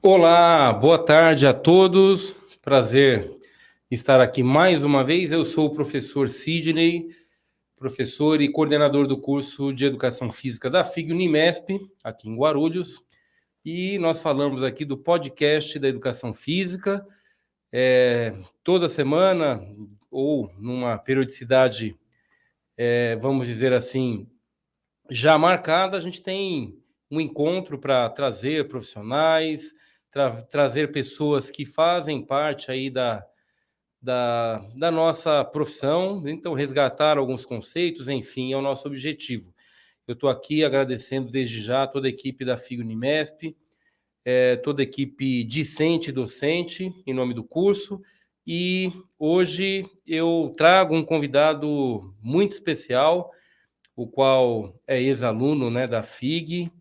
Olá, boa tarde a todos. Prazer estar aqui mais uma vez. Eu sou o professor Sidney, professor e coordenador do curso de Educação Física da FIG Unimesp, aqui em Guarulhos. E nós falamos aqui do podcast da Educação Física. Toda semana, ou numa periodicidade, vamos dizer assim, já marcada, a gente tem um encontro para trazer profissionais, trazer pessoas que fazem parte aí da nossa profissão, então resgatar alguns conceitos, enfim, é o nosso objetivo. Eu estou aqui agradecendo desde já toda a equipe da FIG Unimesp, toda a equipe discente e docente, em nome do curso, e hoje eu trago um convidado muito especial, o qual é ex-aluno, né, da FIG,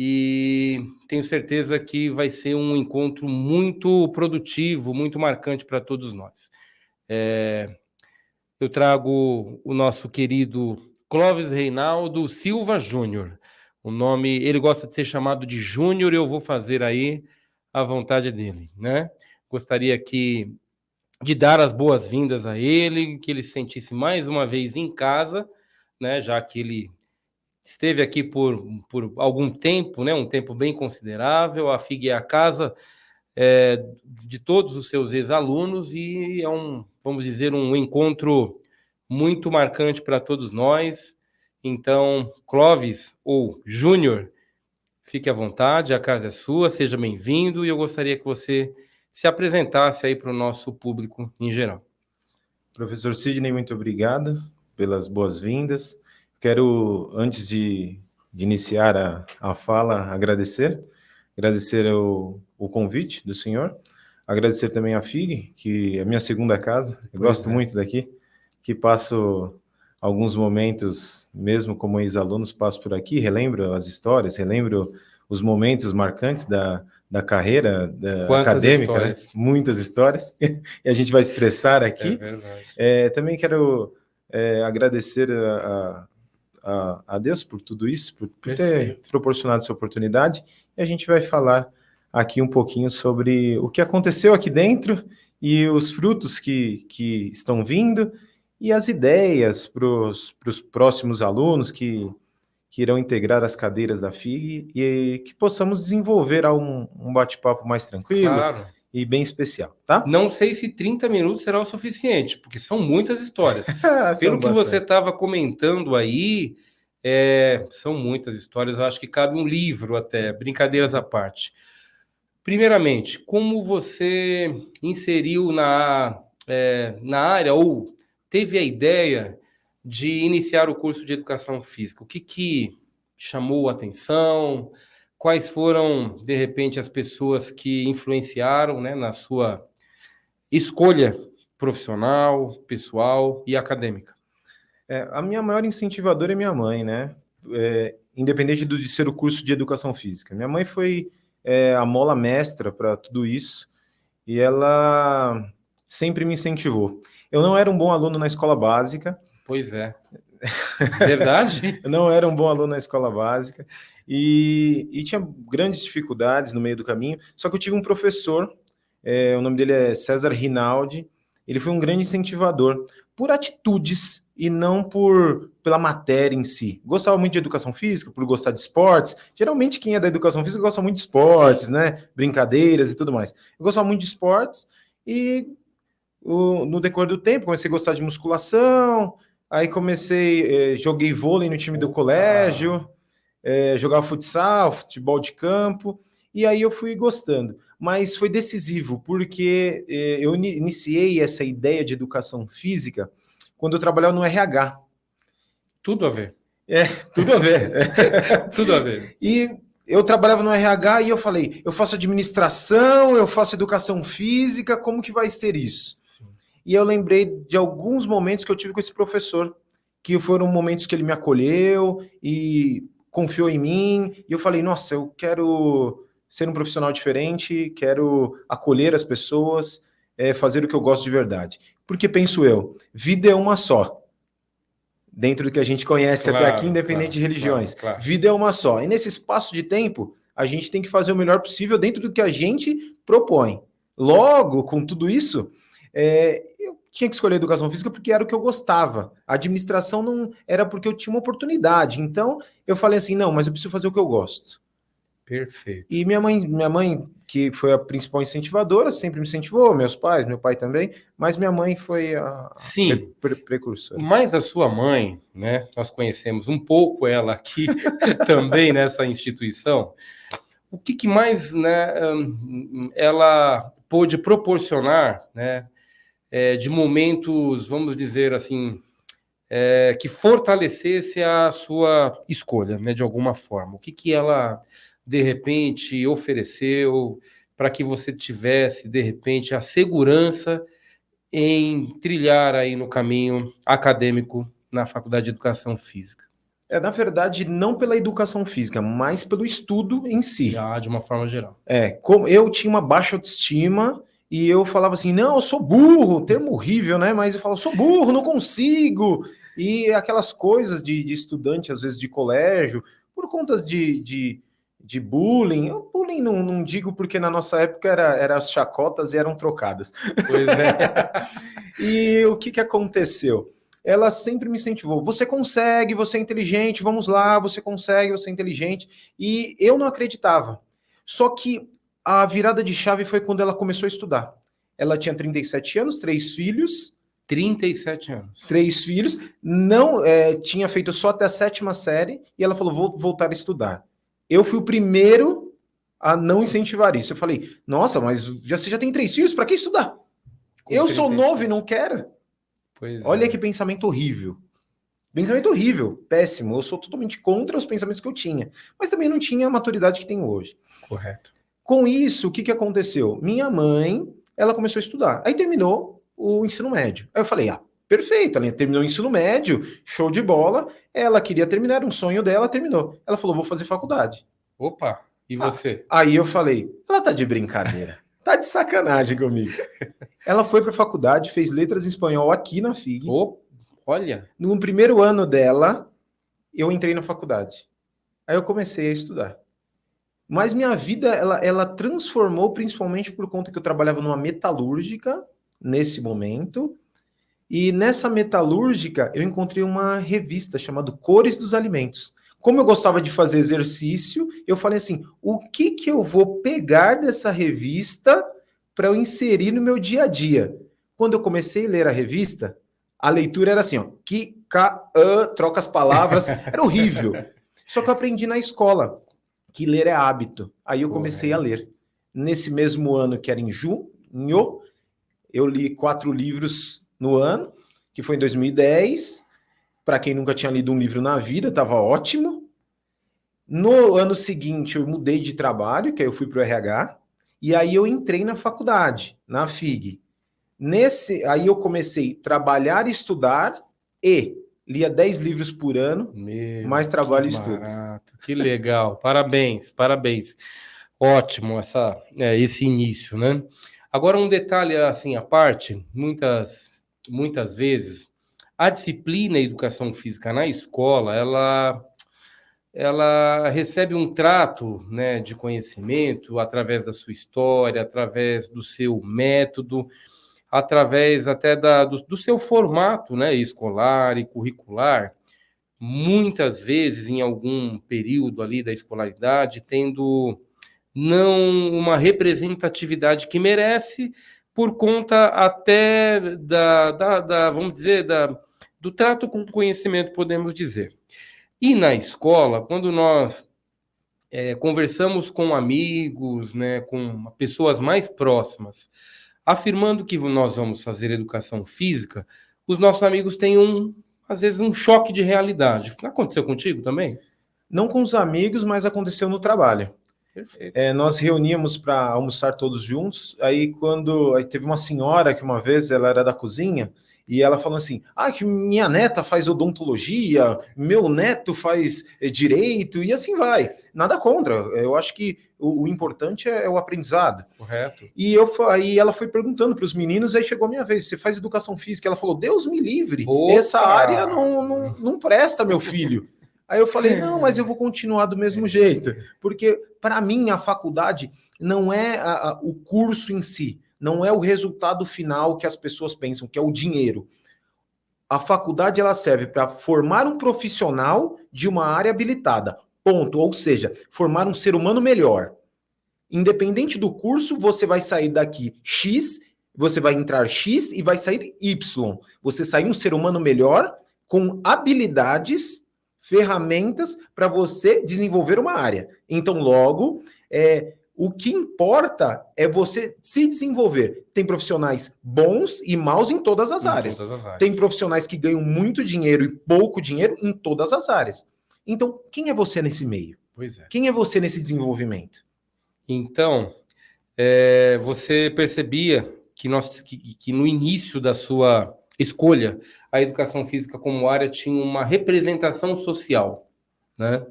e tenho certeza que vai ser um encontro muito produtivo, muito marcante para todos nós. Eu trago o nosso querido Clóvis Reinaldo Silva Júnior. O nome, ele gosta de ser chamado de Júnior, e eu vou fazer aí a vontade dele, né? Gostaria aqui de dar as boas-vindas a ele, que ele se sentisse mais uma vez em casa, né? Já que ele esteve aqui por algum tempo, né? Um tempo bem considerável. A FIG é a casa de todos os seus ex-alunos e é vamos dizer, um encontro muito marcante para todos nós. Então, Clóvis ou Júnior, fique à vontade, a casa é sua, seja bem-vindo, e eu gostaria que você se apresentasse aí para o nosso público em geral. Professor Sidney, muito obrigado pelas boas-vindas. Quero, antes de iniciar a fala, agradecer o convite do senhor, agradecer também a FIG, que é a minha segunda casa, eu gosto muito daqui, que passo alguns momentos, mesmo como ex-alunos, passo por aqui, relembro as histórias, relembro os momentos marcantes da carreira acadêmica, né? Muitas histórias, e a gente vai expressar aqui. É verdade. Também quero agradecer a Deus por tudo isso, por ter proporcionado essa oportunidade, e a gente vai falar aqui um pouquinho sobre o que aconteceu aqui dentro e os frutos que estão vindo e as ideias para os próximos alunos que irão integrar as cadeiras da FIG e que possamos desenvolver um bate-papo mais tranquilo, claro, e bem especial, tá? Não sei se 30 minutos será o suficiente, porque são muitas histórias. Pelo que você estava comentando aí, são muitas histórias, eu acho que cabe um livro até, brincadeiras à parte. Primeiramente, como você inseriu na área ou teve a ideia de iniciar o curso de Educação Física? O que chamou a atenção? Quais foram, de repente, as pessoas que influenciaram, né, na sua escolha profissional, pessoal e acadêmica? A minha maior incentivadora é minha mãe, né? Independente de ser o curso de Educação Física. Minha mãe foi a mola mestra para tudo isso e ela sempre me incentivou. Eu não era um bom aluno na escola básica. Pois é. Verdade? Eu não era um bom aluno na escola básica e tinha grandes dificuldades no meio do caminho, só que eu tive um professor, o nome dele é César Rinaldi, ele foi um grande incentivador por atitudes e não pela matéria em si. Gostava muito de educação física, por gostar de esportes. Geralmente quem é da educação física gosta muito de esportes, né? Brincadeiras e tudo mais. Eu gostava muito de esportes e no decorrer do tempo comecei a gostar de musculação. Aí joguei vôlei no time do colégio, jogava futsal, futebol de campo, e aí eu fui gostando. Mas foi decisivo, porque eu iniciei essa ideia de educação física quando eu trabalhava no RH. Tudo a ver. Tudo a ver. Tudo a ver. E eu trabalhava no RH e eu falei, eu faço administração, eu faço educação física, como que vai ser isso? E eu lembrei de alguns momentos que eu tive com esse professor, que foram momentos que ele me acolheu e confiou em mim. E eu falei, nossa, eu quero ser um profissional diferente, quero acolher as pessoas, fazer o que eu gosto de verdade. Porque penso eu, vida é uma só. Dentro do que a gente conhece até aqui, independente de religiões. Vida é uma só. E nesse espaço de tempo, a gente tem que fazer o melhor possível dentro do que a gente propõe. Logo, com tudo isso, eu tinha que escolher educação física porque era o que eu gostava. A administração não era porque eu tinha uma oportunidade. Então, eu falei assim, não, mas eu preciso fazer o que eu gosto. Perfeito. E minha mãe, que foi a principal incentivadora, sempre me incentivou, meus pais, meu pai também, mas minha mãe foi a Sim, precursora. mas a sua mãe, né? Nós conhecemos um pouco ela aqui também nessa instituição. O que mais, né, ela pôde proporcionar, né, de momentos, vamos dizer assim, que fortalecesse a sua escolha, né, de alguma forma? O que ela, de repente, ofereceu para que você tivesse, de repente, a segurança em trilhar aí no caminho acadêmico na Faculdade de Educação Física? Na verdade, não pela educação física, mas pelo estudo em si. Já de uma forma geral. Como eu tinha uma baixa autoestima e eu falava assim, não, eu sou burro, termo horrível, né? Mas eu falava, sou burro, não consigo. E aquelas coisas de estudante, às vezes de colégio, por conta de bullying. Eu, bullying não digo porque na nossa época era as chacotas e eram trocadas. Pois é. E o que aconteceu? Ela sempre me incentivou. Você consegue, você é inteligente, vamos lá, você consegue, você é inteligente. E eu não acreditava. Só que a virada de chave foi quando ela começou a estudar. Ela tinha 37 anos, 3 filhos. 37 anos. 3 filhos, não tinha feito só até a 7ª série, e ela falou, vou voltar a estudar. Eu fui o primeiro a não incentivar isso. Eu falei, nossa, mas você já tem 3 filhos, para que estudar? Eu sou novo e não quero. Olha que pensamento horrível. Pensamento horrível, péssimo. Eu sou totalmente contra os pensamentos que eu tinha. Mas também não tinha a maturidade que tenho hoje. Correto. Com isso, o que aconteceu? Minha mãe, ela começou a estudar. Aí terminou o ensino médio. Aí eu falei, perfeito, ela terminou o ensino médio, show de bola. Ela queria terminar, era um sonho dela, terminou. Ela falou, vou fazer faculdade. Opa, e você? Aí eu falei, ela tá de brincadeira. Tá de sacanagem comigo. Ela foi para a faculdade, fez letras em espanhol aqui na FIG. Olha. No primeiro ano dela, eu entrei na faculdade. Aí eu comecei a estudar. Mas minha vida, ela transformou principalmente por conta que eu trabalhava numa metalúrgica, nesse momento. E nessa metalúrgica, eu encontrei uma revista chamada Cores dos Alimentos. Como eu gostava de fazer exercício, eu falei assim, o que eu vou pegar dessa revista para eu inserir no meu dia a dia? Quando eu comecei a ler a revista, a leitura era assim, troca as palavras, era horrível. Só que eu aprendi na escola que ler é hábito. Aí eu comecei a ler. Nesse mesmo ano, que era em junho, eu li 4 livros no ano, que foi em 2010. Para quem nunca tinha lido um livro na vida, estava ótimo. No ano seguinte, eu mudei de trabalho, que aí eu fui para o RH, e aí eu entrei na faculdade, na FIG. Aí eu comecei a trabalhar e estudar, e lia 10 livros por ano, mais trabalho e estudo. Que legal, parabéns. Ótimo esse início, né? Agora um detalhe assim à parte, muitas vezes a disciplina Educação Física na escola, ela recebe um trato, né, de conhecimento através da sua história, através do seu método, através até do seu formato, né, escolar e curricular, muitas vezes em algum período ali da escolaridade, tendo não uma representatividade que merece, por conta até vamos dizer, do trato com o conhecimento, podemos dizer. E na escola, quando nós conversamos com amigos, né, com pessoas mais próximas, afirmando que nós vamos fazer educação física, os nossos amigos têm às vezes um choque de realidade. Aconteceu contigo também? Não com os amigos, mas aconteceu no trabalho. Perfeito. Nós reuníamos para almoçar todos juntos, aí teve uma senhora que uma vez, ela era da cozinha, e ela falou assim, que minha neta faz odontologia, meu neto faz direito, e assim vai. Nada contra, eu acho que o importante é o aprendizado. Correto. E aí ela foi perguntando para os meninos, aí chegou a minha vez, você faz educação física? Ela falou, Deus me livre, essa área não presta, meu filho. Aí eu falei, não, mas eu vou continuar do mesmo jeito, porque para mim a faculdade não é o curso em si, não é o resultado final que as pessoas pensam, que é o dinheiro. A faculdade ela serve para formar um profissional de uma área habilitada, ponto. Ou seja, formar um ser humano melhor. Independente do curso, você vai sair daqui X, você vai entrar X e vai sair Y. Você sai um ser humano melhor com habilidades, ferramentas para você desenvolver uma área. Então, logo, o que importa é você se desenvolver. Tem profissionais bons e maus em todas as áreas. Tem profissionais que ganham muito dinheiro e pouco dinheiro em todas as áreas. Então, quem é você nesse meio? Pois é. Quem é você nesse desenvolvimento? Então, você percebia que no início da sua escolha, a educação física como área tinha uma representação social, né?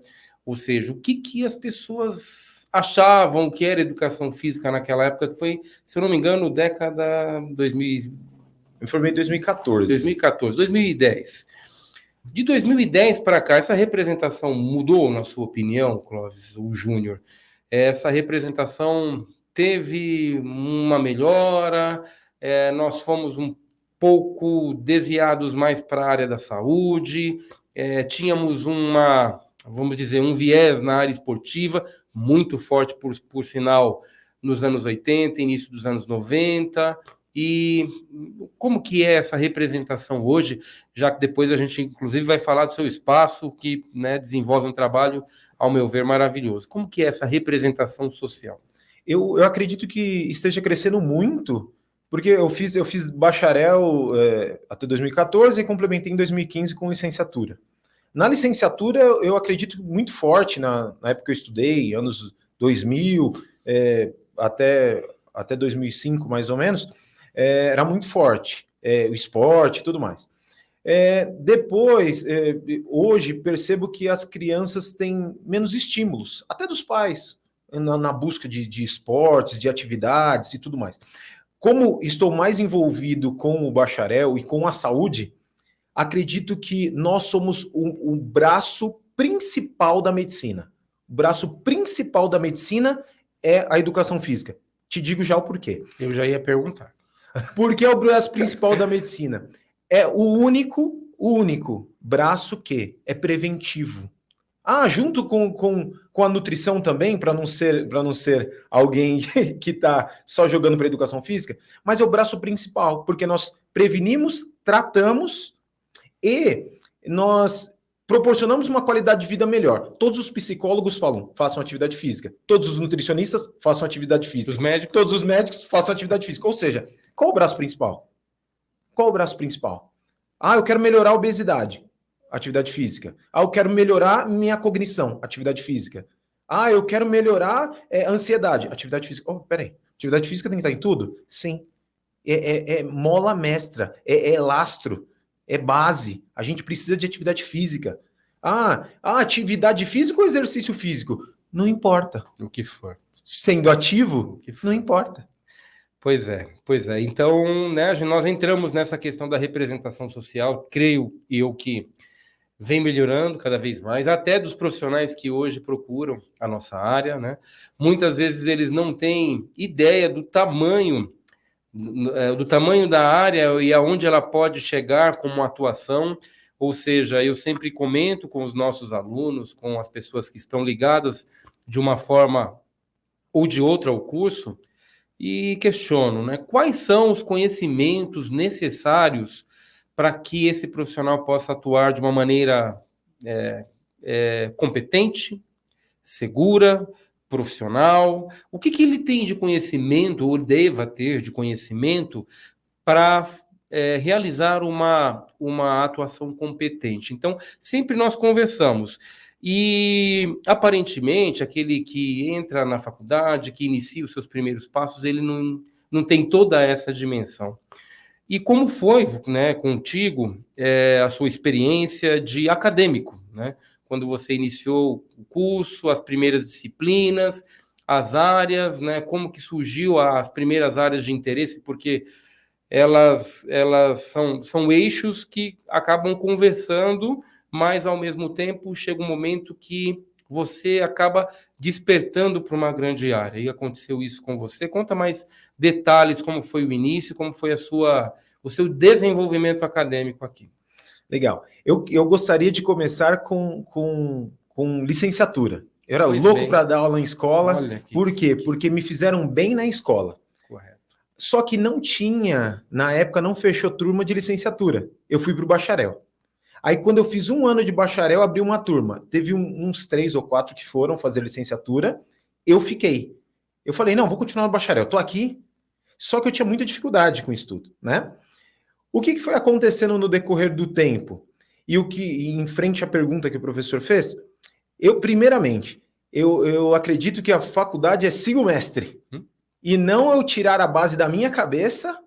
Ou seja, o que as pessoas achavam que era educação física naquela época, que foi, se eu não me engano, década 2000. Eu me formei em 2014. 2014, 2010. De 2010 para cá, essa representação mudou, na sua opinião, Clóvis, o Júnior? Essa representação teve uma melhora, nós fomos um pouco desviados mais para a área da saúde, tínhamos vamos dizer, um viés na área esportiva, muito forte, por sinal, nos anos 80, início dos anos 90, e como que é essa representação hoje, já que depois a gente, inclusive, vai falar do seu espaço, que, né, desenvolve um trabalho, ao meu ver, maravilhoso. Como que é essa representação social? Eu acredito que esteja crescendo muito, porque eu fiz bacharel até 2014 e complementei em 2015 com licenciatura. Na licenciatura, eu acredito muito forte, na época que eu estudei, anos 2000, até 2005, mais ou menos, era muito forte, o esporte e tudo mais. Depois, hoje, percebo que as crianças têm menos estímulos, até dos pais, na busca de esportes, de atividades e tudo mais. Como estou mais envolvido com o bacharel e com a saúde, acredito que nós somos o braço principal da medicina. O braço principal da medicina é a educação física. Te digo já o porquê. Eu já ia perguntar. Porque é o braço principal da medicina. É o único braço que é preventivo. Junto com a nutrição também, para não ser alguém que está só jogando para a educação física, mas é o braço principal, porque nós prevenimos, tratamos e nós proporcionamos uma qualidade de vida melhor. Todos os psicólogos falam, façam atividade física. Todos os nutricionistas façam atividade física. Todos os médicos façam atividade física. Ou seja, qual o braço principal? Qual o braço principal? Eu quero melhorar a obesidade. Atividade física. Eu quero melhorar minha cognição. Atividade física. Eu quero melhorar a ansiedade. Atividade física. Peraí. Atividade física tem que estar em tudo? Sim. É mola mestra. É lastro. É base. A gente precisa de atividade física. Atividade física ou exercício físico? Não importa. O que for. Sendo ativo, não importa. Pois é. Então, né, nós entramos nessa questão da representação social, creio eu que vem melhorando cada vez mais, até dos profissionais que hoje procuram a nossa área, né? Muitas vezes eles não têm ideia do tamanho da área e aonde ela pode chegar como atuação. Ou seja, eu sempre comento com os nossos alunos, com as pessoas que estão ligadas de uma forma ou de outra ao curso, e questiono, né, quais são os conhecimentos necessários para que esse profissional possa atuar de uma maneira competente, segura, profissional. O que ele tem de conhecimento, ou deva ter de conhecimento, para realizar uma atuação competente. Então, sempre nós conversamos. E, aparentemente, aquele que entra na faculdade, que inicia os seus primeiros passos, ele não tem toda essa dimensão. E como foi, né, contigo, a sua experiência de acadêmico, né? Quando você iniciou o curso, as primeiras disciplinas, as áreas, né? Como que surgiu as primeiras áreas de interesse, porque elas são eixos que acabam conversando mas ao mesmo tempo chega um momento que você acaba despertando para uma grande área. E aconteceu isso com você. Conta mais detalhes, como foi o início, como foi o seu desenvolvimento acadêmico aqui. Legal. Eu gostaria de começar com licenciatura. Eu era Pois louco bem. para dar aula em escola. Olha que- Por quê? Porque me fizeram bem na escola. Correto. Só que não tinha, na época não fechou turma de licenciatura. Eu fui para o bacharel. Aí quando eu fiz 1 ano de bacharel, abri uma turma. Teve uns 3 ou 4 que foram fazer licenciatura. Eu fiquei. Eu falei, não, vou continuar no bacharel. Tô aqui. Só que eu tinha muita dificuldade com o estudo, né? O que foi acontecendo no decorrer do tempo? E o que, em frente à pergunta que o professor fez, primeiramente, eu acredito que a faculdade é siga o mestre. E não eu tirar a base da minha cabeça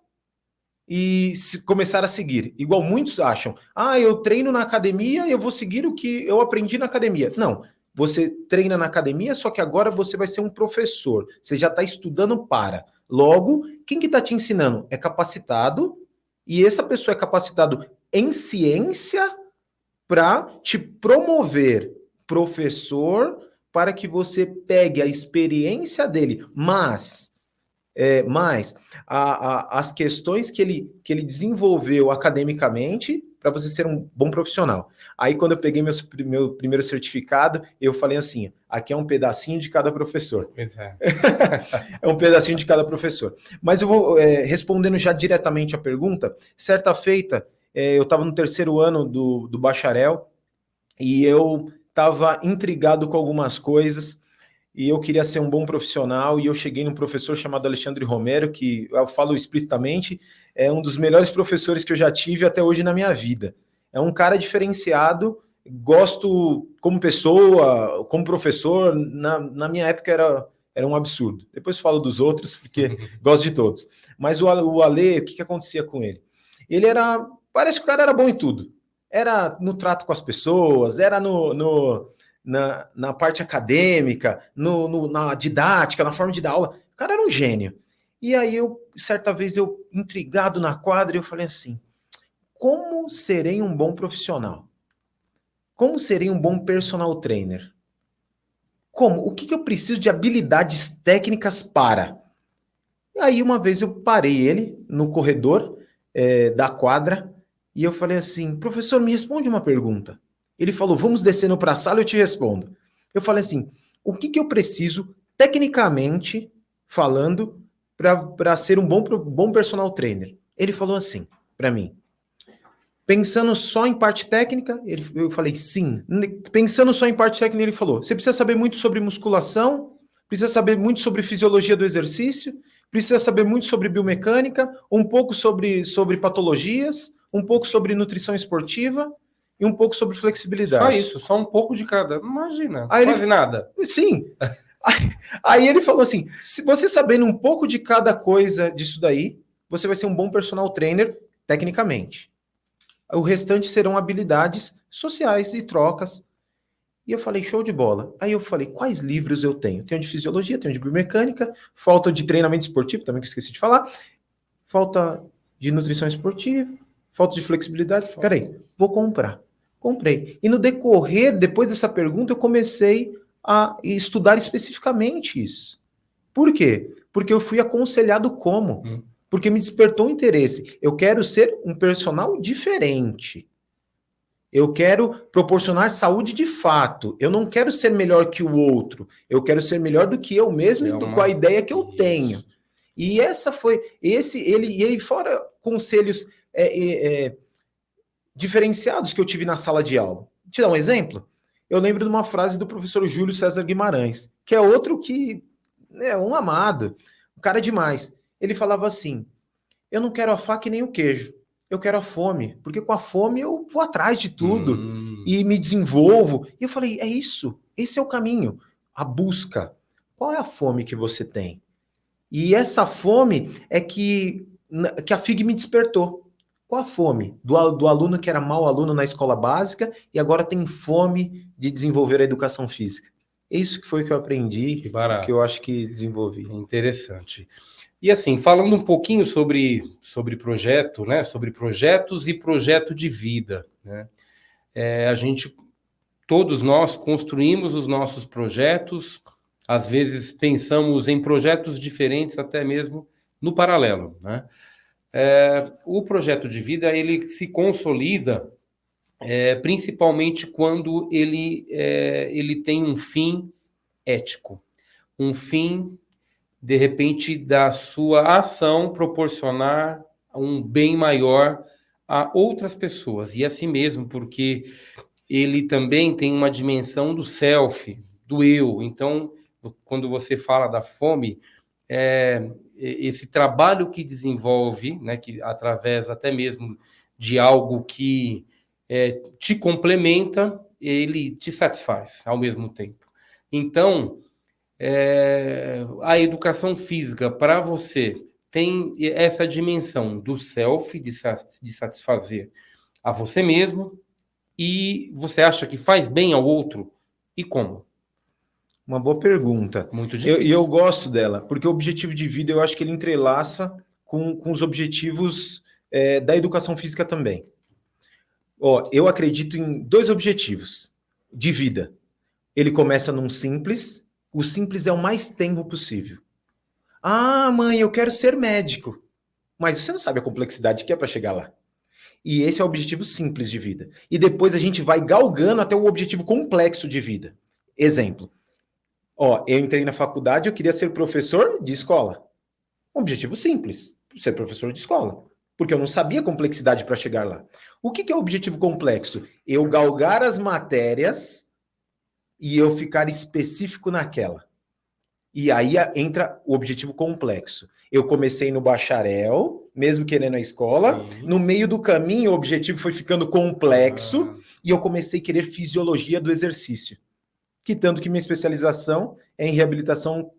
e começar a seguir. Igual muitos acham. Eu treino na academia e eu vou seguir o que eu aprendi na academia. Não. Você treina na academia, só que agora você vai ser um professor. Você já está estudando para. Logo, quem que está te ensinando? É capacitado, e essa pessoa é capacitado em ciência para te promover professor para que você pegue a experiência dele, mas as questões que ele desenvolveu academicamente para você ser um bom profissional. Aí, quando eu peguei meu primeiro certificado, eu falei assim, aqui é um pedacinho de cada professor. Pois é. É um pedacinho de cada professor. Mas eu vou respondendo já diretamente a pergunta. Certa feita, eu estava no 3º ano do bacharel e eu estava intrigado com algumas coisas e eu queria ser um bom profissional, e eu cheguei num professor chamado Alexandre Romero, que eu falo explicitamente, é um dos melhores professores que eu já tive até hoje na minha vida. É um cara diferenciado, gosto como pessoa, como professor, na minha época era um absurdo. Depois falo dos outros, porque gosto de todos. Mas o Ale, o que acontecia com ele? Parece que o cara era bom em tudo. Era no trato com as pessoas, era na parte acadêmica, na didática, na forma de dar aula. O cara era um gênio. E aí, certa vez, intrigado na quadra, eu falei assim, como serei um bom profissional? Como serei um bom personal trainer? Como? O que eu preciso de habilidades técnicas para? E aí, uma vez, eu parei ele no corredor da quadra e eu falei assim, professor, me responde uma pergunta. Ele falou, vamos descendo para a sala e eu te respondo. Eu falei assim, o que eu preciso, tecnicamente falando, para ser um bom personal trainer? Ele falou assim, para mim, pensando só em parte técnica, eu falei, sim. Pensando só em parte técnica, ele falou, você precisa saber muito sobre musculação, precisa saber muito sobre fisiologia do exercício, precisa saber muito sobre biomecânica, um pouco sobre patologias, um pouco sobre nutrição esportiva, e um pouco sobre flexibilidade. Só isso, só um pouco de cada. Imagina, quase nada. Sim. Aí ele falou assim, se você sabendo um pouco de cada coisa disso daí, você vai ser um bom personal trainer tecnicamente. O restante serão habilidades sociais e trocas. E eu falei, show de bola. Aí eu falei, quais livros eu tenho? Tenho de fisiologia, tenho de biomecânica, falta de treinamento esportivo, também que eu esqueci de falar, falta de nutrição esportiva, falta de flexibilidade. Peraí, vou comprar. Comprei. E no decorrer, depois dessa pergunta, eu comecei a estudar especificamente isso. Por quê? Porque eu fui aconselhado como? Porque me despertou interesse. Eu quero ser um personal diferente. Eu quero proporcionar saúde de fato. Eu não quero ser melhor que o outro. Eu quero ser melhor do que eu mesmo com a ideia que eu tenho. E essa foi... Ele fora conselhos diferenciados que eu tive na sala de aula. Vou te dar um exemplo? Eu lembro de uma frase do professor Júlio César Guimarães, que é outro que é um amado, um cara demais. Ele falava assim, eu não quero a faca e nem o queijo, eu quero a fome, porque com a fome eu vou atrás de tudo e me desenvolvo. E eu falei, é isso, esse é o caminho, a busca. Qual é a fome que você tem? E essa fome é que a FIG me despertou. Qual a fome? Do aluno que era mau aluno na escola básica e agora tem fome de desenvolver a educação física. Isso que foi que eu aprendi, que eu acho que desenvolvi. Interessante. E assim, falando um pouquinho sobre projeto, né? Sobre projetos e projeto de vida, né? Todos nós construímos os nossos projetos, às vezes pensamos em projetos diferentes, até mesmo no paralelo, né? O projeto de vida, ele se consolida principalmente quando ele tem um fim ético, um fim, de repente, da sua ação proporcionar um bem maior a outras pessoas, e assim mesmo, porque ele também tem uma dimensão do self, do eu. Então, quando você fala da fome, esse trabalho que desenvolve, né, que através até mesmo de algo que te complementa, ele te satisfaz ao mesmo tempo. Então, a educação física para você tem essa dimensão do self, de satisfazer a você mesmo, e você acha que faz bem ao outro? E como? Uma boa pergunta. Muito E difícil. eu gosto dela, porque o objetivo de vida eu acho que ele entrelaça com os objetivos da educação física também. Eu acredito em 2 objetivos de vida. Ele começa num simples, o simples é o mais tenro possível. Ah, mãe, eu quero ser médico. Mas você não sabe a complexidade que é para chegar lá. E esse é o objetivo simples de vida. E depois a gente vai galgando até o objetivo complexo de vida. Exemplo. Eu entrei na faculdade, eu queria ser professor de escola. Objetivo simples, ser professor de escola. Porque eu não sabia a complexidade para chegar lá. O que é o objetivo complexo? Eu galgar as matérias e eu ficar específico naquela. E aí entra o objetivo complexo. Eu comecei no bacharel, mesmo querendo a escola. Sim. No meio do caminho, o objetivo foi ficando complexo e eu comecei a querer fisiologia do exercício. Que tanto que minha especialização é em reabilitação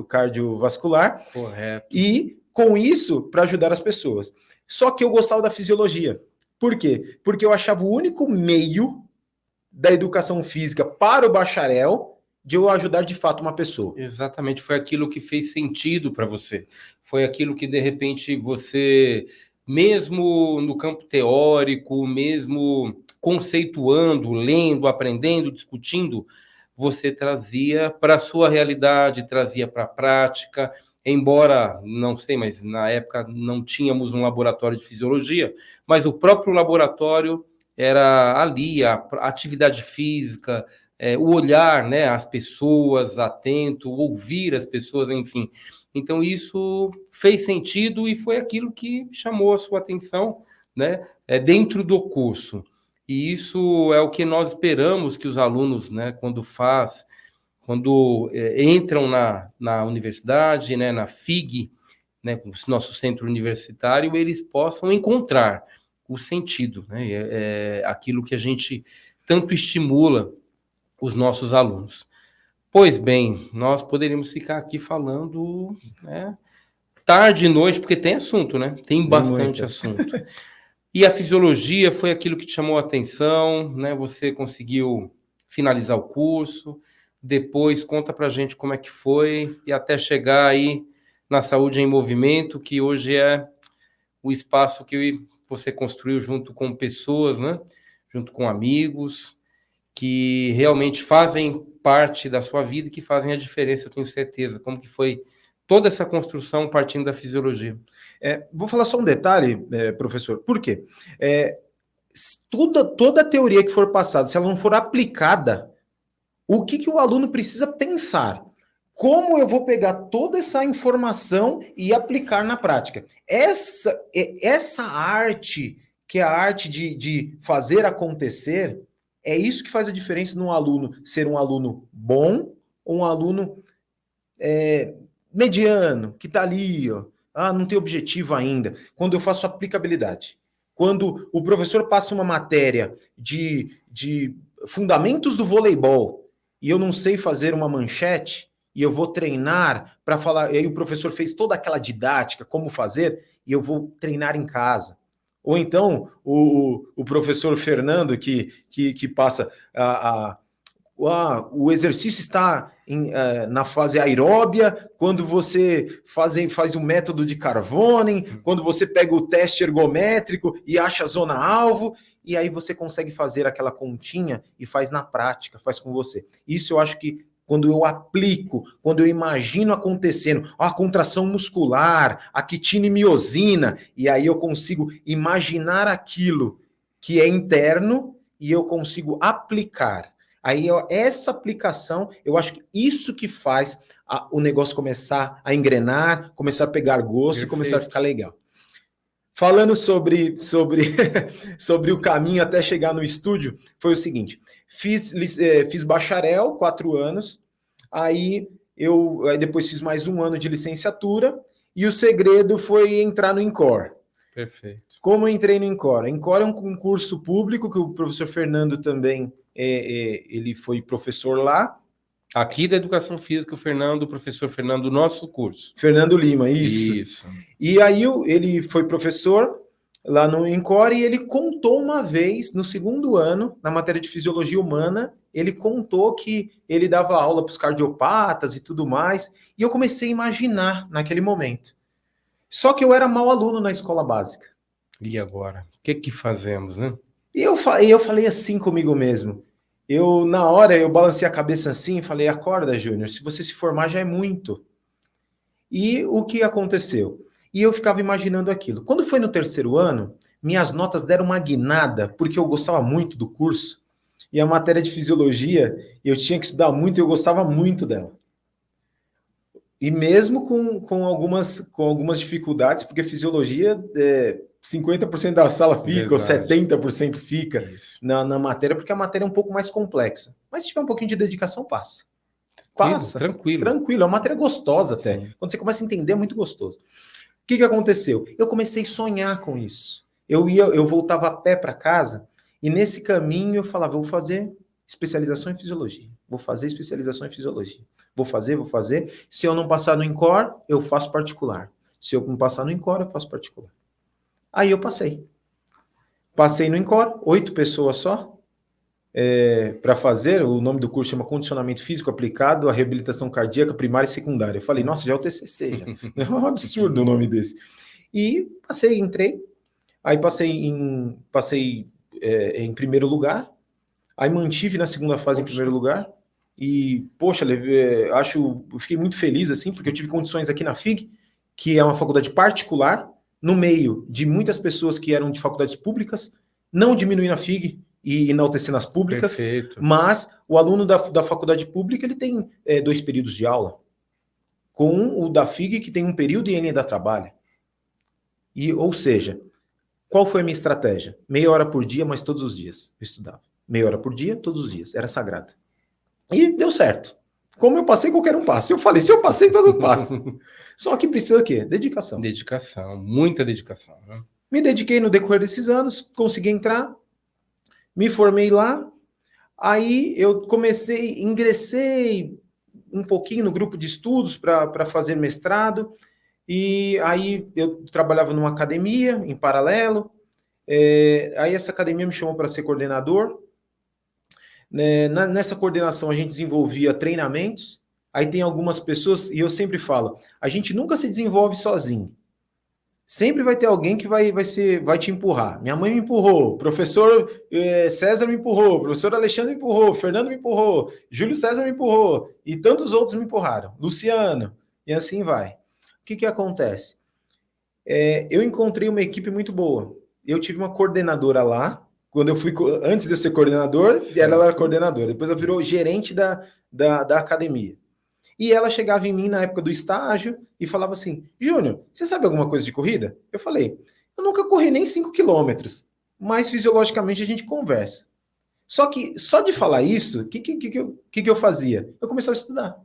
cardiovascular. Correto. E com isso, para ajudar as pessoas. Só que eu gostava da fisiologia. Por quê? Porque eu achava o único meio da educação física para o bacharel de eu ajudar de fato uma pessoa. Exatamente, foi aquilo que fez sentido para você. Foi aquilo que, de repente, você, mesmo no campo teórico, mesmo conceituando, lendo, aprendendo, discutindo, você trazia para a sua realidade, trazia para a prática. Embora, não sei, mas na época não tínhamos um laboratório de fisiologia, mas o próprio laboratório era ali, a atividade física, o olhar, né, as pessoas, atento, ouvir as pessoas, enfim. Então, isso fez sentido e foi aquilo que chamou a sua atenção, né, dentro do curso. E isso é o que nós esperamos que os alunos, né, quando entram na universidade, né, na FIG, né, nosso centro universitário, eles possam encontrar o sentido, né, aquilo que a gente tanto estimula os nossos alunos. Pois bem, nós poderíamos ficar aqui falando, né, tarde e noite, porque tem assunto, né? Tem bastante assunto. E a fisiologia foi aquilo que te chamou a atenção, né? Você conseguiu finalizar o curso, depois conta pra gente como é que foi, e até chegar aí na Saúde em Movimento, que hoje é o espaço que você construiu junto com pessoas, né? Junto com amigos, que realmente fazem parte da sua vida e que fazem a diferença, eu tenho certeza. Como que foi toda essa construção partindo da fisiologia? Vou falar só um detalhe, professor. Por quê? Toda a teoria que for passada, se ela não for aplicada, o que o aluno precisa pensar? Como eu vou pegar toda essa informação e aplicar na prática? Essa arte, que é a arte de fazer acontecer, é isso que faz a diferença num aluno ser um aluno bom ou um aluno mediano, que está ali, não tem objetivo ainda. Quando eu faço aplicabilidade. Quando o professor passa uma matéria de fundamentos do voleibol e eu não sei fazer uma manchete e eu vou treinar para falar, e aí o professor fez toda aquela didática, como fazer, e eu vou treinar em casa. Ou então, o professor Fernando, que passa o exercício está na fase aeróbia, quando você faz o método de Carbonen, quando você pega o teste ergométrico e acha a zona-alvo, e aí você consegue fazer aquela continha e faz na prática, faz com você. Isso eu acho que quando eu aplico, quando eu imagino acontecendo, a contração muscular, a quitina e miosina, e aí eu consigo imaginar aquilo que é interno e eu consigo aplicar. Aí, essa aplicação, eu acho que isso que faz o negócio começar a engrenar, começar a pegar gosto. Perfeito. E começar a ficar legal. Falando sobre o caminho até chegar no estúdio, foi o seguinte, fiz bacharel, 4 anos, aí depois fiz mais 1 ano de licenciatura, e o segredo foi entrar no INCOR. Perfeito. Como eu entrei no INCOR? INCOR é um concurso público que o professor Fernando também... ele foi professor lá. Aqui da Educação Física, o professor Fernando, do nosso curso. Fernando Lima, isso. E aí ele foi professor lá no INCOR e ele contou uma vez, no 2º ano, na matéria de Fisiologia Humana, ele contou que ele dava aula para os cardiopatas e tudo mais, e eu comecei a imaginar naquele momento. Só que eu era mau aluno na escola básica. E agora? O que fazemos, né? E eu falei assim comigo mesmo. Na hora, eu balancei a cabeça assim e falei, acorda, Júnior, se você se formar já é muito. E o que aconteceu? E eu ficava imaginando aquilo. Quando foi no 3º ano, minhas notas deram uma guinada, porque eu gostava muito do curso, e a matéria de fisiologia, eu tinha que estudar muito e eu gostava muito dela. E mesmo com algumas dificuldades, porque fisiologia... 50% da sala fica, verdade. Ou 70% fica na matéria, porque a matéria é um pouco mais complexa. Mas se tiver um pouquinho de dedicação, passa. Passa. Tranquilo. É uma matéria gostosa até. Sim. Quando você começa a entender, é muito gostoso. O que aconteceu? Eu comecei a sonhar com isso. Eu voltava a pé para casa, e nesse caminho eu falava, vou fazer especialização em fisiologia. Vou fazer especialização em fisiologia. Vou fazer. Se eu não passar no INCOR, eu faço particular. Se eu não passar no INCOR, eu faço particular. Aí eu passei. Passei no INCOR, 8 pessoas só, para fazer. O nome do curso chama Condicionamento Físico Aplicado à Reabilitação Cardíaca Primária e Secundária. Eu falei, nossa, já é o TCC, já. É um absurdo o nome desse. E passei, entrei. Aí passei em primeiro lugar. Aí mantive na segunda fase em primeiro lugar. E, poxa, fiquei muito feliz, assim, porque eu tive condições aqui na FIG, que é uma faculdade particular, no meio de muitas pessoas que eram de faculdades públicas, não diminuindo a FIG e enaltecendo as públicas. Perfeito. Mas o aluno da faculdade pública, ele tem 2 períodos de aula, com o da FIG, que tem 1 período e ele ainda trabalha. Ou seja, qual foi a minha estratégia? Meia hora por dia, mas todos os dias eu estudava. Meia hora por dia, todos os dias. Era sagrado. E deu certo. Como eu passei, qualquer um passa. Eu falei, se eu passei, todo mundo passa. Só que precisa o quê? Dedicação. Dedicação, muita dedicação. Né? Me dediquei no decorrer desses anos, consegui entrar, me formei lá, aí eu ingressei um pouquinho no grupo de estudos para fazer mestrado, e aí eu trabalhava numa academia em paralelo, aí essa academia me chamou para ser coordenador. Nessa coordenação a gente desenvolvia treinamentos, aí tem algumas pessoas, e eu sempre falo, a gente nunca se desenvolve sozinho. Sempre vai ter alguém que vai te empurrar. Minha mãe me empurrou, professor César me empurrou, professor Alexandre me empurrou, Fernando me empurrou, Júlio César me empurrou, e tantos outros me empurraram, Luciano, e assim vai. O que acontece? Eu encontrei uma equipe muito boa. Eu tive uma coordenadora lá, antes de eu ser coordenador, ela era coordenadora. Depois ela virou gerente da academia. E ela chegava em mim na época do estágio e falava assim, Júnior, você sabe alguma coisa de corrida? Eu falei, eu nunca corri nem 5 quilômetros, mas fisiologicamente a gente conversa. Só que, só de falar isso, o que eu fazia? Eu começava a estudar.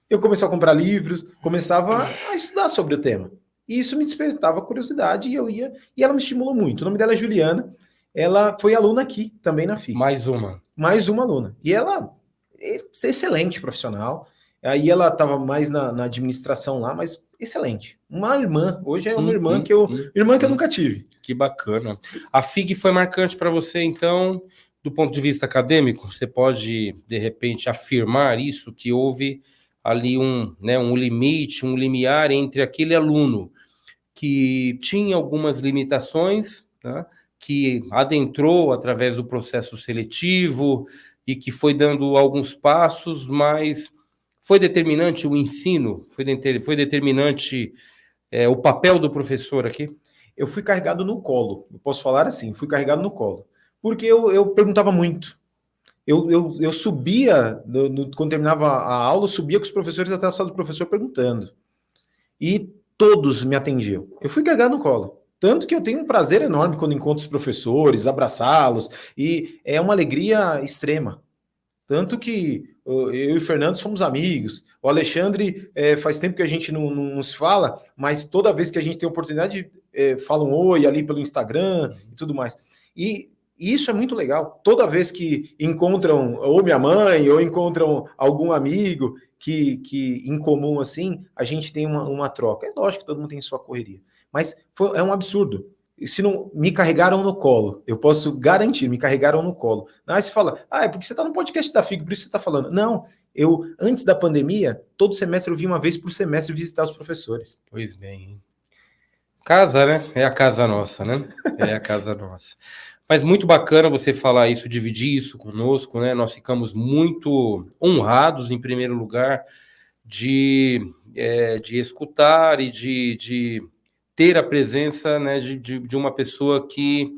Eu começava a comprar livros, começava a estudar sobre o tema. E isso me despertava curiosidade e eu ia... E ela me estimulou muito. O nome dela é Juliana. Ela foi aluna aqui, também na FIG. Mais uma aluna. E ela é excelente profissional. Aí ela estava mais na administração lá, mas excelente. Uma irmã. Hoje é uma irmã que eu nunca tive. Que bacana. A FIG foi marcante para você, então, do ponto de vista acadêmico, você pode, de repente, afirmar isso, que houve ali um limite, um limiar entre aquele aluno que tinha algumas limitações, né, que adentrou através do processo seletivo e que foi dando alguns passos, mas foi determinante o ensino, foi determinante o papel do professor aqui? Eu fui carregado no colo, eu posso falar assim, fui carregado no colo, porque eu perguntava muito. Eu subia, quando terminava a aula, eu subia com os professores até a sala do professor perguntando. E todos me atendiam. Eu fui carregado no colo. Tanto que eu tenho um prazer enorme quando encontro os professores, abraçá-los, e é uma alegria extrema. Tanto que eu e o Fernando somos amigos. O Alexandre, faz tempo que a gente não se fala, mas toda vez que a gente tem oportunidade, fala um oi ali pelo Instagram e tudo mais. E isso é muito legal. Toda vez que encontram ou minha mãe, ou encontram algum amigo que em comum assim, a gente tem uma troca. É lógico que todo mundo tem sua correria, mas é um absurdo. Se não me carregaram no colo, eu posso garantir, me carregaram no colo. Aí você fala, é porque você está no podcast da FIG, por isso você está falando. Não, antes da pandemia, todo semestre eu vim uma vez por semestre visitar os professores. Pois bem. Casa, né? É a casa nossa, né? É a casa nossa. Mas muito bacana você falar isso, dividir isso conosco, né? Nós ficamos muito honrados, em primeiro lugar, de escutar e de ter a presença, né, de uma pessoa que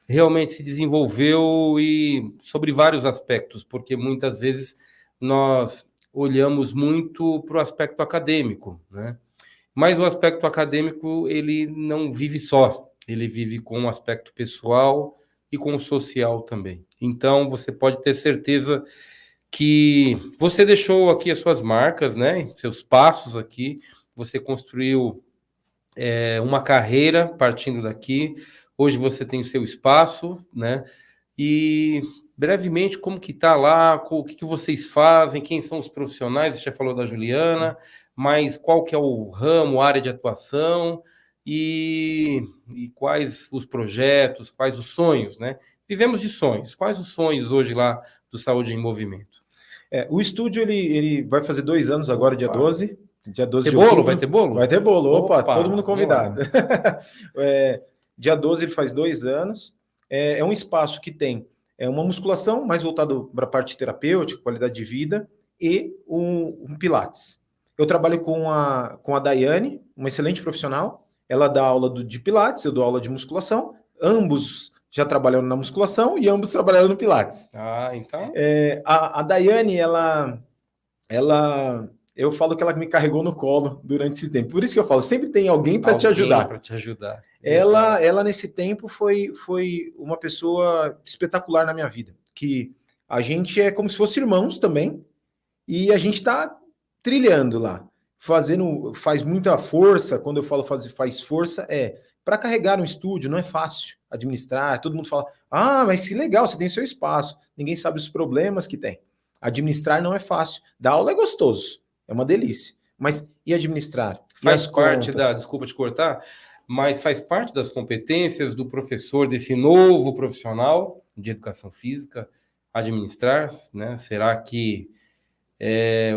realmente se desenvolveu e sobre vários aspectos, porque muitas vezes nós olhamos muito para o aspecto acadêmico, né? Mas o aspecto acadêmico, ele não vive só, ele vive com o aspecto pessoal e com o social também. Então, você pode ter certeza que você deixou aqui as suas marcas, né? Seus passos aqui, você construiu uma carreira partindo daqui. Hoje você tem o seu espaço, né? E brevemente, como que tá lá, o que vocês fazem, quem são os profissionais, você já falou da Juliana, mas qual que é o ramo, a área de atuação e quais os projetos, quais os sonhos, né? Vivemos de sonhos. Quais os sonhos hoje lá do Saúde em Movimento? O estúdio, ele vai fazer 2 anos agora, dia 12. Dia 12 Tem de bolo? outubro. Vai ter bolo? Vai ter bolo. Opa, Opa, todo mundo convidado. Dia 12 ele faz 2 anos. É um espaço que tem uma musculação mais voltado para a parte terapêutica, qualidade de vida, e um Pilates. Eu trabalho com a Daiane, uma excelente profissional. Ela dá aula de Pilates, eu dou aula de musculação. Ambos já trabalharam na musculação e ambos trabalharam no Pilates. Então? A Daiane, eu falo que ela me carregou no colo durante esse tempo. Por isso que eu falo, sempre tem alguém para te ajudar. Para te ajudar. Ela nesse tempo foi uma pessoa espetacular na minha vida. Que a gente é como se fosse irmãos também. E a gente está trilhando lá. Faz muita força. Quando eu falo faz força, para carregar um estúdio não é fácil administrar. Todo mundo fala, mas que legal, você tem seu espaço. Ninguém sabe os problemas que tem. Administrar não é fácil. Dar aula é gostoso. É uma delícia. Mas e administrar? Faz parte desculpa te cortar, mas faz parte das competências do professor, desse novo profissional de educação física, administrar, né? Será que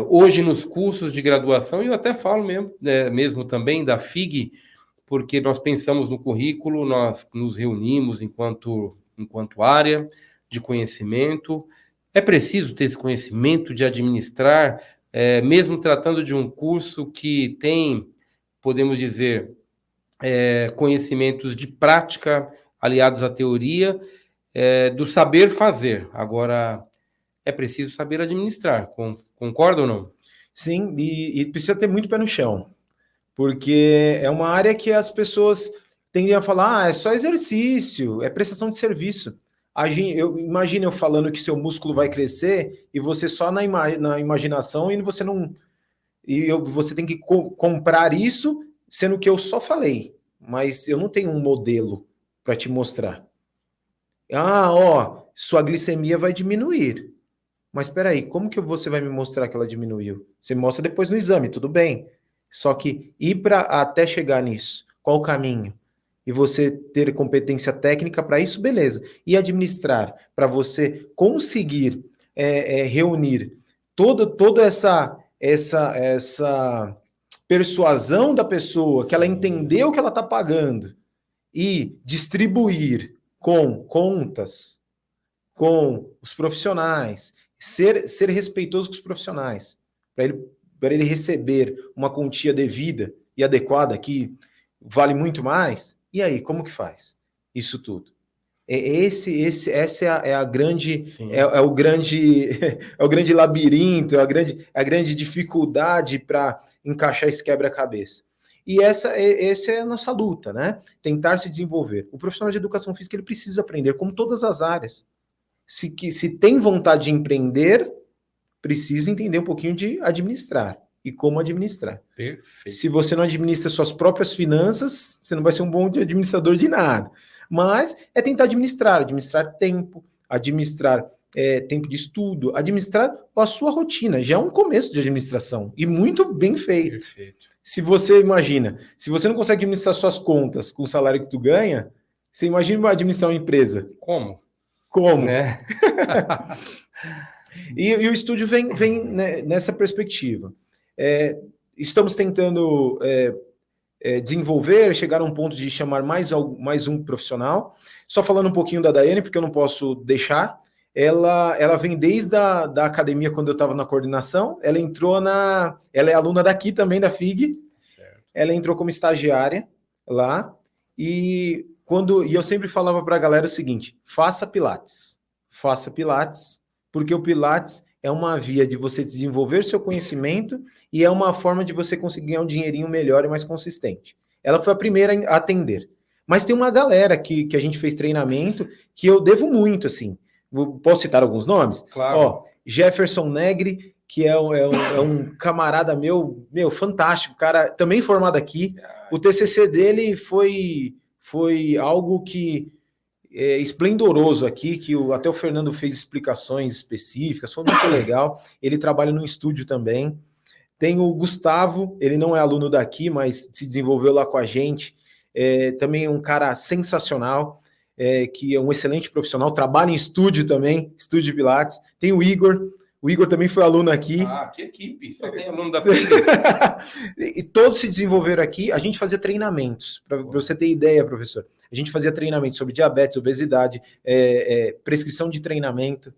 hoje nos cursos de graduação, e eu até falo mesmo também da FIG, porque nós pensamos no currículo, nós nos reunimos enquanto área de conhecimento, é preciso ter esse conhecimento de administrar, mesmo tratando de um curso que tem, podemos dizer, conhecimentos de prática aliados à teoria, do saber fazer. Agora, é preciso saber administrar, concorda ou não? Sim, e precisa ter muito pé no chão, porque é uma área que as pessoas tendem a falar, é só exercício, é prestação de serviço. Imagina eu falando que seu músculo vai crescer e você só na imaginação e você não. Você tem que comprar isso, sendo que eu só falei, mas eu não tenho um modelo para te mostrar. Sua glicemia vai diminuir. Mas espera aí, como que você vai me mostrar que ela diminuiu? Você mostra depois no exame, tudo bem. Só que até chegar nisso, qual o caminho? e você ter competência técnica para isso, beleza. E administrar, para você conseguir reunir toda essa persuasão da pessoa, que ela entendeu o que ela está pagando, e distribuir com contas, com os profissionais, ser respeitoso com os profissionais, para ele receber uma quantia devida e adequada, que vale muito mais. E aí, como que faz isso tudo? Essa é a grande, o grande, é o grande labirinto, é a grande dificuldade para encaixar esse quebra-cabeça. E essa é a nossa luta, né? Tentar se desenvolver. O profissional de educação física, ele precisa aprender, como todas as áreas. Se tem vontade de empreender, precisa entender um pouquinho de administrar e como administrar. Perfeito. Se você não administra suas próprias finanças, você não vai ser um bom administrador de nada. Mas é tentar administrar tempo, administrar tempo de estudo, administrar a sua rotina. Já é um começo de administração e muito bem feito. Perfeito. Se você imagina, se você não consegue administrar suas contas com o salário que tu ganha, você imagina administrar uma empresa. Como? Né? e o estúdio vem nessa perspectiva. Estamos tentando desenvolver, chegar a um ponto de chamar mais um profissional. Só falando um pouquinho da Daiane, porque eu não posso deixar. Ela vem desde da academia, quando eu estava na coordenação. Ela é aluna daqui também, da FIG. Certo. Ela entrou como estagiária lá. E eu sempre falava para a galera o seguinte: faça Pilates, porque o Pilates é uma via de você desenvolver seu conhecimento e é uma forma de você conseguir ganhar um dinheirinho melhor e mais consistente. Ela foi a primeira a atender. Mas tem uma galera que a gente fez treinamento que eu devo muito, assim. Posso citar alguns nomes? Claro. Jefferson Negri, que é um camarada meu, fantástico, cara, também formado aqui. O TCC dele foi algo que esplendoroso aqui, que até o Fernando fez explicações específicas, foi muito legal. Ele trabalha no estúdio também. Tem o Gustavo, ele não é aluno daqui, mas se desenvolveu lá com a gente. Também é um cara sensacional, que é um excelente profissional, trabalha em estúdio também, estúdio Pilates. Tem o Igor também foi aluno aqui. Que equipe, só tem aluno da FIG. E todos se desenvolveram aqui. A gente fazia treinamentos, para você ter ideia, professor. A gente fazia treinamentos sobre diabetes, obesidade, prescrição de treinamento,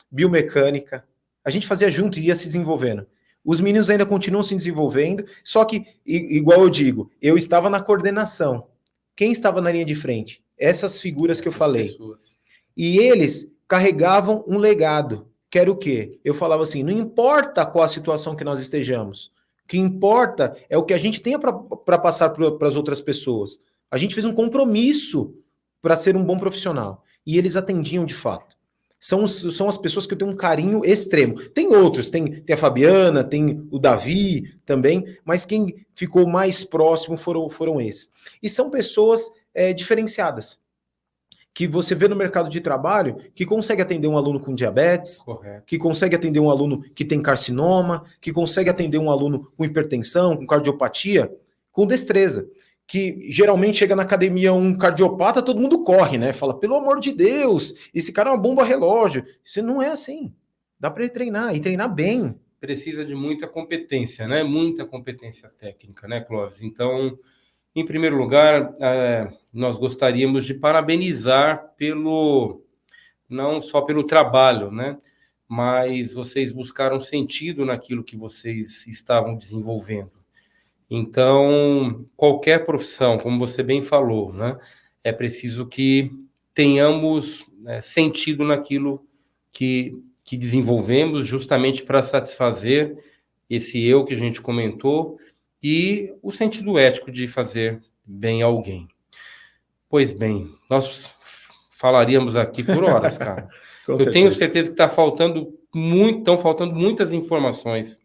biomecânica. A gente fazia junto e ia se desenvolvendo. Os meninos ainda continuam se desenvolvendo, só que, igual eu digo, eu estava na coordenação. Quem estava na linha de frente? Essas figuras que eu falei. Pessoas. E eles carregavam um legado, que era o quê? Eu falava assim, não importa qual a situação que nós estejamos, o que importa é o que a gente tenha para passar para as outras pessoas. A gente fez um compromisso para ser um bom profissional. E eles atendiam de fato. São as pessoas que eu tenho um carinho extremo. Tem outros, tem a Fabiana, tem o Davi também, mas quem ficou mais próximo foram esses. E são pessoas diferenciadas, que você vê no mercado de trabalho, que consegue atender um aluno com diabetes, Correto. Que consegue atender um aluno que tem carcinoma, que consegue atender um aluno com hipertensão, com cardiopatia, com destreza. Que geralmente chega na academia um cardiopata, todo mundo corre, né? Fala, pelo amor de Deus, esse cara é uma bomba relógio. Isso não é assim. Dá para ele treinar, e treinar bem. Precisa de muita competência, né? Muita competência técnica, né, Clóvis? Então, em primeiro lugar, nós gostaríamos de parabenizar não só pelo trabalho, né? Mas vocês buscaram sentido naquilo que vocês estavam desenvolvendo. Então, qualquer profissão, como você bem falou, né, é preciso que tenhamos sentido naquilo que desenvolvemos, justamente para satisfazer esse eu que a gente comentou e o sentido ético de fazer bem a alguém. Pois bem, nós falaríamos aqui por horas, cara. Eu tenho certeza que estão faltando muitas informações,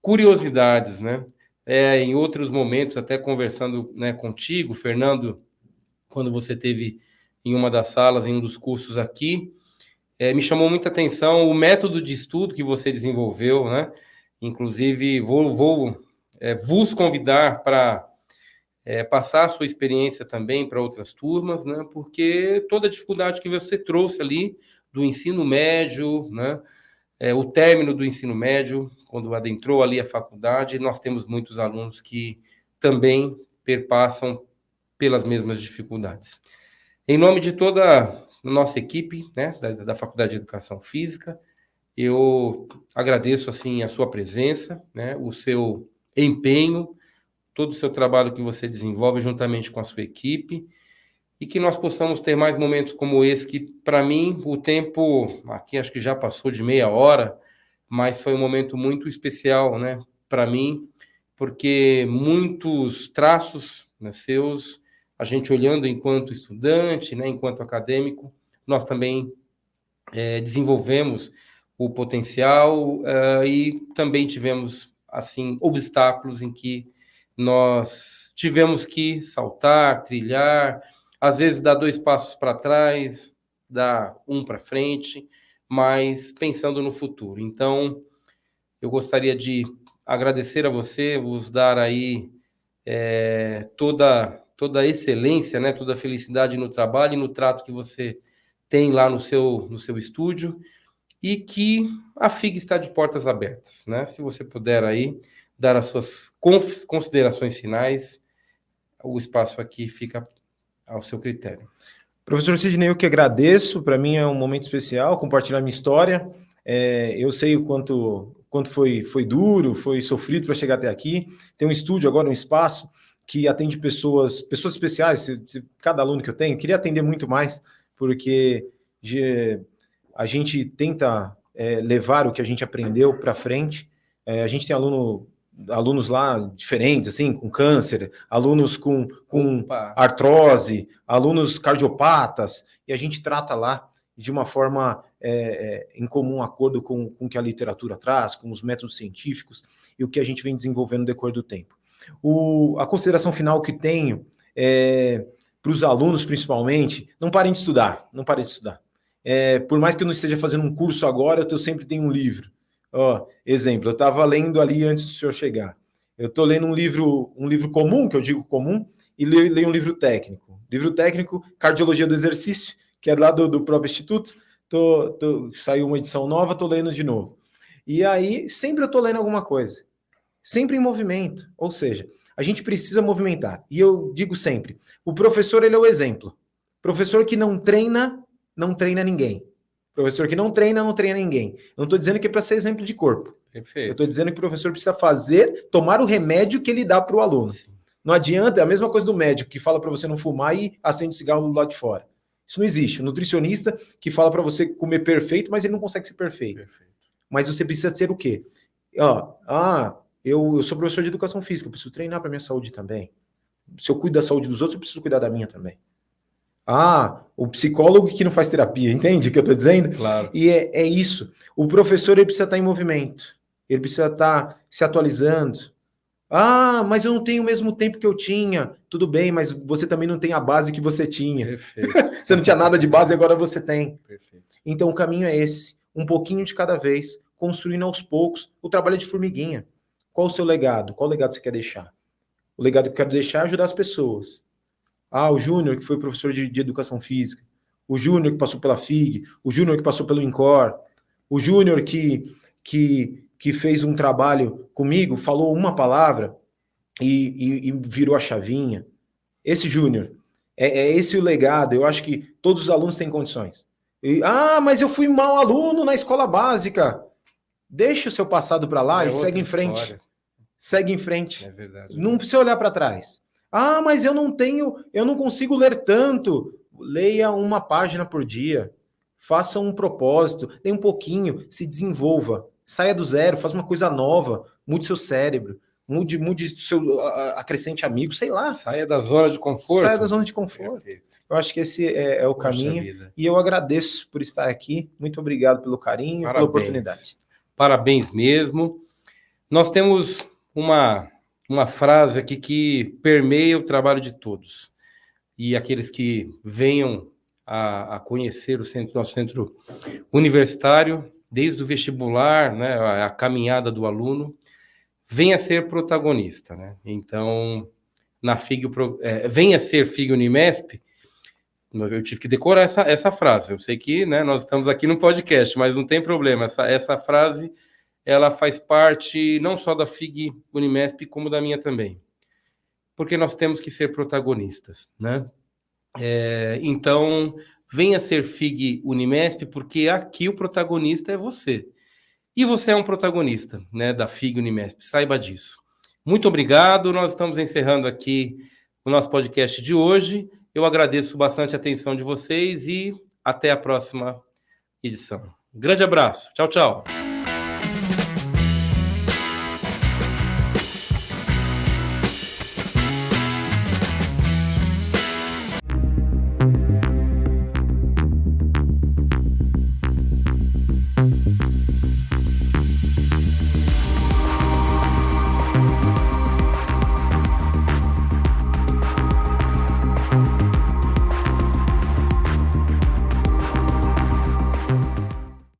curiosidades, né? Em outros momentos, até conversando, né, contigo, Fernando, quando você esteve em uma das salas, em um dos cursos aqui, me chamou muita atenção o método de estudo que você desenvolveu, né? Inclusive, vou vos convidar para passar a sua experiência também para outras turmas, né? Porque toda a dificuldade que você trouxe ali do ensino médio, né? O término do ensino médio, quando adentrou ali a faculdade, nós temos muitos alunos que também perpassam pelas mesmas dificuldades. Em nome de toda a nossa equipe, né, da Faculdade de Educação Física, eu agradeço assim a sua presença, né, o seu empenho, todo o seu trabalho que você desenvolve juntamente com a sua equipe, e que nós possamos ter mais momentos como esse, que para mim o tempo aqui acho que já passou de meia hora, mas foi um momento muito especial, né, para mim, porque muitos traços, né, seus, a gente olhando enquanto estudante, né, enquanto acadêmico, nós também desenvolvemos o potencial e também tivemos assim obstáculos em que nós tivemos que saltar, trilhar, às vezes dar 2 passos para trás, dar um para frente, mas pensando no futuro. Então, eu gostaria de agradecer a você, vos dar aí toda a excelência, né, toda a felicidade no trabalho e no trato que você tem lá no seu estúdio, e que a FIG está de portas abertas, né? Se você puder aí dar as suas considerações finais, o espaço aqui fica ao seu critério. Professor Sidney, eu que agradeço, para mim é um momento especial compartilhar minha história. Eu sei o quanto foi duro, foi sofrido para chegar até aqui. Tem um estúdio agora, um espaço que atende pessoas especiais. Cada aluno que eu tenho, queria atender muito mais, porque a gente tenta levar o que a gente aprendeu para frente. A gente tem alunos lá diferentes, assim, com câncer, alunos com artrose, alunos cardiopatas, e a gente trata lá de uma forma em comum acordo com o que a literatura traz, com os métodos científicos e o que a gente vem desenvolvendo no decorrer do tempo. A consideração final que tenho para os alunos, principalmente, não parem de estudar, não parem de estudar. Por mais que eu não esteja fazendo um curso agora, eu sempre tenho um livro. Exemplo, eu estava lendo ali antes do senhor chegar. Eu estou lendo um livro comum, que eu digo comum, e leio um livro técnico. Livro técnico, Cardiologia do Exercício, que é lá do próprio Instituto. Saiu uma edição nova, estou lendo de novo. E aí, sempre eu estou lendo alguma coisa. Sempre em movimento. Ou seja, a gente precisa movimentar. E eu digo sempre, o professor, ele é o exemplo. Professor que não treina ninguém. Professor que não treina ninguém. Eu não estou dizendo que é para ser exemplo de corpo. Perfeito. Eu estou dizendo que o professor precisa tomar o remédio que ele dá para o aluno. Sim. Não adianta, é a mesma coisa do médico que fala para você não fumar e acende o cigarro do lado de fora. Isso não existe. O nutricionista que fala para você comer perfeito, mas ele não consegue ser perfeito. Mas você precisa ser o quê? Eu sou professor de educação física, eu preciso treinar para minha saúde também. Se eu cuido da saúde dos outros, eu preciso cuidar da minha também. O psicólogo que não faz terapia, entende o que eu estou dizendo? Claro. E é isso. O professor, ele precisa estar em movimento. Ele precisa estar se atualizando. Mas eu não tenho o mesmo tempo que eu tinha. Tudo bem, mas você também não tem a base que você tinha. Perfeito. Você não tinha nada de base, agora você tem. Perfeito. Então o caminho é esse. Um pouquinho de cada vez, construindo aos poucos. O trabalho é de formiguinha. Qual o seu legado? Qual legado você quer deixar? O legado que eu quero deixar é ajudar as pessoas. O Júnior, que foi professor de educação física, o Júnior que passou pela FIG, o Júnior que passou pelo INCOR, o Júnior que fez um trabalho comigo, falou uma palavra e virou a chavinha. Esse Júnior, é esse o legado. Eu acho que todos os alunos têm condições. Mas eu fui mau aluno na escola básica. Deixa o seu passado para lá e segue em frente. História. Segue em frente. É verdade. Não precisa olhar para trás. Mas eu não consigo ler tanto. Leia uma página por dia. Faça um propósito, leia um pouquinho, se desenvolva. Saia do zero, faça uma coisa nova, mude seu cérebro, mude acrescente amigos, sei lá. Saia da zona de conforto. Saia da zona de conforto. Perfeito. Eu acho que esse é o caminho. Vida. E eu agradeço por estar aqui. Muito obrigado pelo carinho, pela oportunidade. Parabéns mesmo. Nós temos uma frase aqui que permeia o trabalho de todos. E aqueles que venham a conhecer nosso centro universitário, desde o vestibular, né, a caminhada do aluno, venha ser protagonista, né? Então, na FIG, venha ser FIG Unimesp. Eu tive que decorar essa frase. Eu sei que, né, nós estamos aqui no podcast, mas não tem problema. Essa frase, ela faz parte não só da FIG Unimesp, como da minha também. Porque nós temos que ser protagonistas, né? Então, venha ser FIG Unimesp, porque aqui o protagonista é você. E você é um protagonista, né, da FIG Unimesp, saiba disso. Muito obrigado, nós estamos encerrando aqui o nosso podcast de hoje. Eu agradeço bastante a atenção de vocês e até a próxima edição. Um grande abraço, tchau, tchau.